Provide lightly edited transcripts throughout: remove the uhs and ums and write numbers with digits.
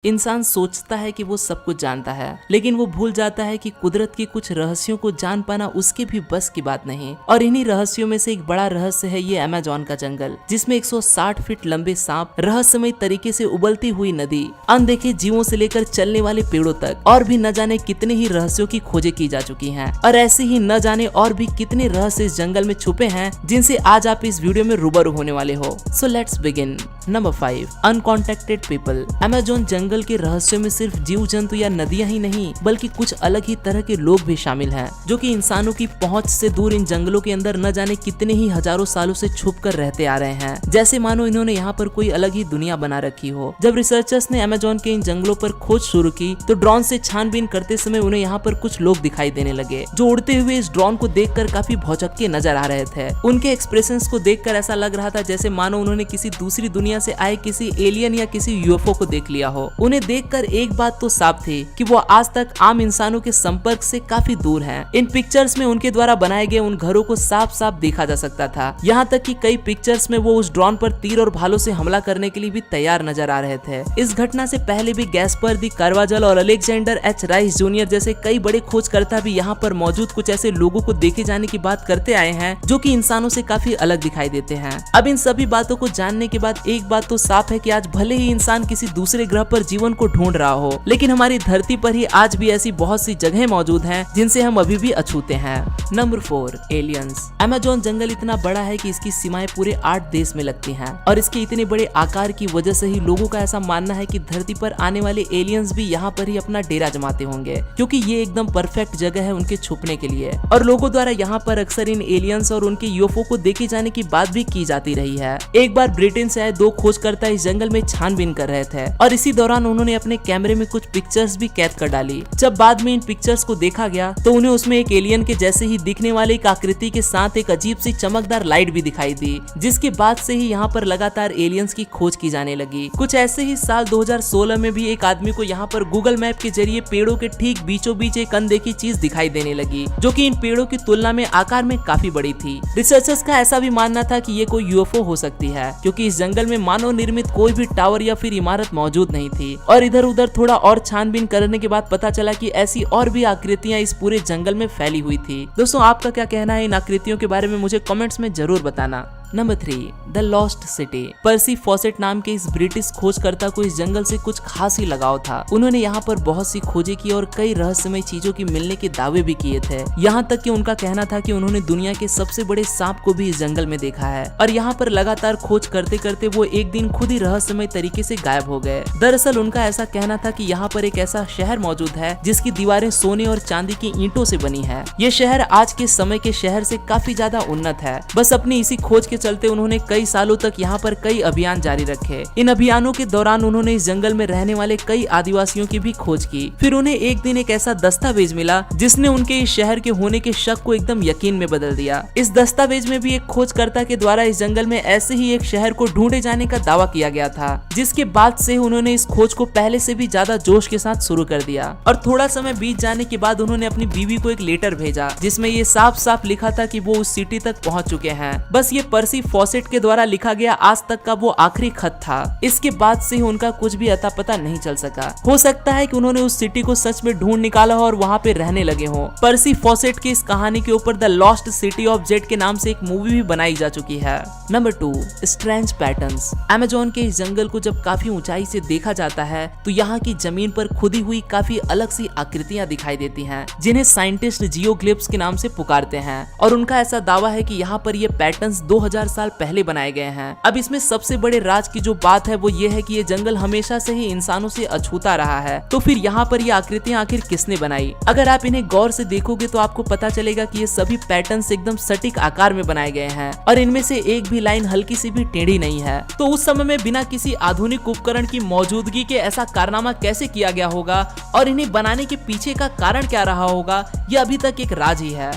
इंसान सोचता है कि वो सब कुछ जानता है, लेकिन वो भूल जाता है कि कुदरत के कुछ रहस्यों को जान पाना उसके भी बस की बात नहीं। और इन्हीं रहस्यों में से एक बड़ा रहस्य है ये अमेज़न का जंगल, जिसमें 160 फीट लंबे सांप, रहस्यमय तरीके से उबलती हुई नदी, अनदेखे जीवों से लेकर चलने वाले पेड़ों तक और भी न जाने कितने ही रहस्यों की खोजें की जा चुकी हैं। और ऐसे ही न जाने और भी कितने रहस्य इस जंगल में छुपे हैं, जिनसे आज आप इस वीडियो में रूबरू होने वाले हो। So let's begin. Number 5, uncontacted people. Amazon जंगल के रहस्यों में सिर्फ जीव जंतु या नदियां ही नहीं, बल्कि कुछ अलग ही तरह के लोग भी शामिल हैं, जो कि इंसानों की पहुंच से दूर इन जंगलों के अंदर न जाने कितने ही हजारों सालों से छुप कर रहते आ रहे हैं, जैसे मानो इन्होंने यहाँ पर कोई अलग ही दुनिया बना रखी हो। जब रिसर्चर्स ने अमेज़न के इन जंगलों पर खोज शुरू की, तो ड्रोन से छानबीन करते समय उन्हें यहाँ पर कुछ लोग दिखाई देने लगे, जो उड़ते हुए इस ड्रोन को देखकर काफी भौचक्के नजर आ रहे थे। उनके एक्सप्रेशंस को देखकर ऐसा लग रहा था जैसे मानो उन्होंने किसी दूसरी दुनिया से आए किसी एलियन या किसी यूएफओ को देख लिया हो। उन्हें देखकर एक बात तो साफ थी कि वो आज तक आम इंसानों के संपर्क से काफी दूर हैं। इन पिक्चर्स में उनके द्वारा बनाए गए उन घरों को साफ साफ देखा जा सकता था। यहाँ तक कि कई पिक्चर्स में वो उस ड्रोन पर तीर और भालों से हमला करने के लिए भी तैयार नजर आ रहे थे। इस घटना से पहले भी गैस्पर दी कार्वाजल और अलेक्जेंडर एच राइस जूनियर जैसे कई बड़े खोजकर्ता भी यहाँ पर मौजूद कुछ ऐसे लोगों को देखे जाने की बात करते आए हैं, जो कि इंसानों से काफी अलग दिखाई देते हैं। अब इन सभी बातों को जानने के बाद एक बात तो साफ है कि आज भले ही इंसान किसी दूसरे ग्रह पर जीवन को ढूंढ रहा हो, लेकिन हमारी धरती पर ही आज भी ऐसी बहुत सी जगहें मौजूद हैं जिनसे हम अभी भी अछूते हैं। Number 4, aliens. अमेज़न जंगल इतना बड़ा है कि इसकी सीमाएं पूरे 8 देश में लगती हैं, और इसके इतने बड़े आकार की वजह से ही लोगों का ऐसा मानना है कि धरती पर आने वाले एलियंस भी यहाँ पर ही अपना डेरा जमाते होंगे, क्योंकि ये एकदम परफेक्ट जगह है उनके छुपने के लिए। और लोगों द्वारा यहाँ पर अक्सर इन एलियंस और उनके यूएफओ को देखे जाने की बात भी की जाती रही है। एक बार ब्रिटेन से आए 2 खोजकर्ता इस जंगल में छानबीन कर रहे थे, और इसी दौरान उन्होंने अपने कैमरे में कुछ पिक्चर्स भी कैद कर डाली। जब बाद में इन पिक्चर्स को देखा गया, तो उन्हें उसमें एक एलियन के जैसे ही दिखने वाले एक आकृति के साथ एक अजीब सी चमकदार लाइट भी दिखाई दी, जिसके बाद से ही यहाँ पर लगातार एलियंस की खोज की जाने लगी। कुछ ऐसे ही साल 2016 में भी एक आदमी को यहाँ पर गूगल मैप के जरिए पेड़ों के ठीक बीचों बीच एक अनदेखी चीज दिखाई देने लगी, जो कि इन पेड़ों की तुलना में आकार में काफी बड़ी थी। रिसर्चर्स का ऐसा भी मानना था कि ये कोई यूएफओ हो सकती है, क्योंकि इस जंगल में मानव निर्मित कोई भी टावर या फिर इमारत मौजूद नहीं थी। और इधर उधर थोड़ा और छानबीन करने के बाद पता चला कि ऐसी और भी आकृतियां इस पूरे जंगल में फैली हुई थी। दोस्तों, आपका क्या कहना है इन आकृतियों के बारे में, मुझे कमेंट्स में जरूर बताना। Number 3, the lost city. Percy Fawcett नाम के इस ब्रिटिश खोजकर्ता को इस जंगल से कुछ खास ही लगाव था। उन्होंने यहाँ पर बहुत सी खोजें की और कई रहस्यमय चीजों की मिलने के दावे भी किए थे। यहाँ तक कि उनका कहना था कि उन्होंने दुनिया के सबसे बड़े सांप को भी इस जंगल में देखा है। और यहाँ पर लगातार खोज करते करते वो एक दिन खुद ही रहस्यमय तरीके से गायब हो गए। दरअसल उनका ऐसा कहना था कि यहाँ पर एक ऐसा शहर मौजूद है जिसकी दीवारें सोने और चांदी की ईंटों से बनी है। ये शहर आज के समय के शहर से काफी ज्यादा उन्नत है। बस अपनी इसी खोज के चलते उन्होंने कई सालों तक यहाँ पर कई अभियान जारी रखे। इन अभियानों के दौरान उन्होंने इस जंगल में रहने वाले कई आदिवासियों की भी खोज की। फिर उन्हें एक दिन एक ऐसा दस्तावेज मिला जिसने उनके इस शहर के होने के शक को एकदम यकीन में बदल दिया। इस दस्तावेज में भी एक खोजकर्ता के द्वारा इस जंगल में ऐसे ही एक शहर को ढूंढे जाने का दावा किया गया था, जिसके बाद से उन्होंने इस खोज को पहले से भी ज्यादा जोश के साथ शुरू कर दिया। और थोड़ा समय बीत जाने के बाद उन्होंने अपनी बीवी को एक लेटर भेजा, जिसमें ये साफ साफ लिखा था कि वो उस सिटी तक पहुंच चुके हैं। बस ये पर्सी फॉसेट के द्वारा लिखा गया आज तक का वो आखिरी खत था। इसके बाद से उनका कुछ भी अता पता नहीं चल सका। हो सकता है कि उन्होंने उस सिटी को सच में ढूंढ निकाला हो और वहाँ पे रहने लगे हों। पर्सी फॉसेट की इस कहानी के ऊपर the lost city of Z के नाम से एक मूवी भी बनाई जा चुकी है। Number 2, strange patterns. अमेज़न के इस जंगल को जब काफी ऊंचाई से देखा जाता है, तो यहाँ की जमीन पर खुदी हुई काफी अलग सी आकृतियां दिखाई देती हैं, जिन्हें साइंटिस्ट जियोग्लिफ्स के नाम से पुकारते हैं। और उनका ऐसा दावा है कि यहाँ पर ये पैटर्न्स 2000 साल पहले बनाए गए हैं। अब इसमें सबसे बड़े राज की जो बात है वो ये है कि ये जंगल हमेशा से ही इंसानों से अछूता रहा है। तो फिर यहाँ पर ये आकृतियां आखिर किसने बनाई? अगर आप इन्हें गौर से देखोगे तो आपको पता चलेगा कि ये सभी पैटर्न्स एकदम सटीक आकार में बनाए गए हैं, और इनमें से एक भी लाइन हल्की सी भी टेढ़ी नहीं है। तो उस समय में बिना किसी आधुनिक उपकरण की मौजूदगी के ऐसा कारनामा कैसे किया गया होगा, और इन्हें बनाने के पीछे का कारण क्या रहा होगा, यह अभी तक एक राज ही है।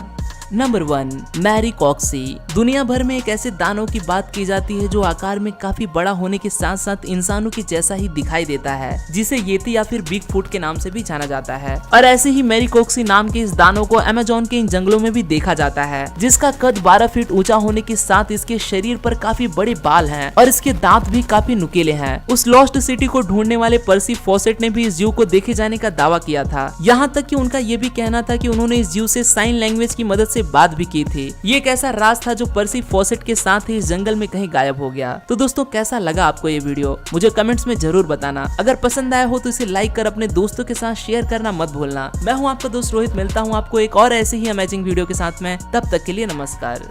नंबर 1, मैरी कॉक्सी। दुनिया भर में एक ऐसे दानव की बात की जाती है जो आकार में काफी बड़ा होने के साथ साथ इंसानों के जैसा ही दिखाई देता है, जिसे येती या फिर बिग फुट के नाम से भी जाना जाता है। और ऐसे ही मैरी कॉक्सी नाम के इस दानव को अमेज़न के इन जंगलों में भी देखा जाता है, जिसका कद 12 फीट ऊंचा होने के साथ इसके शरीर पर काफी बड़े बाल हैं और इसके दांत भी काफी नुकीले हैं। उस लॉस्ट सिटी को ढूंढने वाले पर्सी फॉसेट ने भी इस जीव को देखे जाने का दावा किया था। यहाँ तक कि उनका ये भी कहना था कि उन्होंने इस जीव से साइन लैंग्वेज की मदद से बात भी की थी। ये एक ऐसा राज था जो पर्सी फॉसेट के साथ ही इस जंगल में कहीं गायब हो गया। तो दोस्तों, कैसा लगा आपको ये वीडियो? मुझे कमेंट्स में जरूर बताना। अगर पसंद आया हो तो इसे लाइक कर अपने दोस्तों के साथ शेयर करना मत भूलना। मैं हूँ आपका दोस्त रोहित, मिलता हूँ आपको एक और ऐसे ही अमेजिंग वीडियो के साथ में। तब तक के लिए नमस्कार।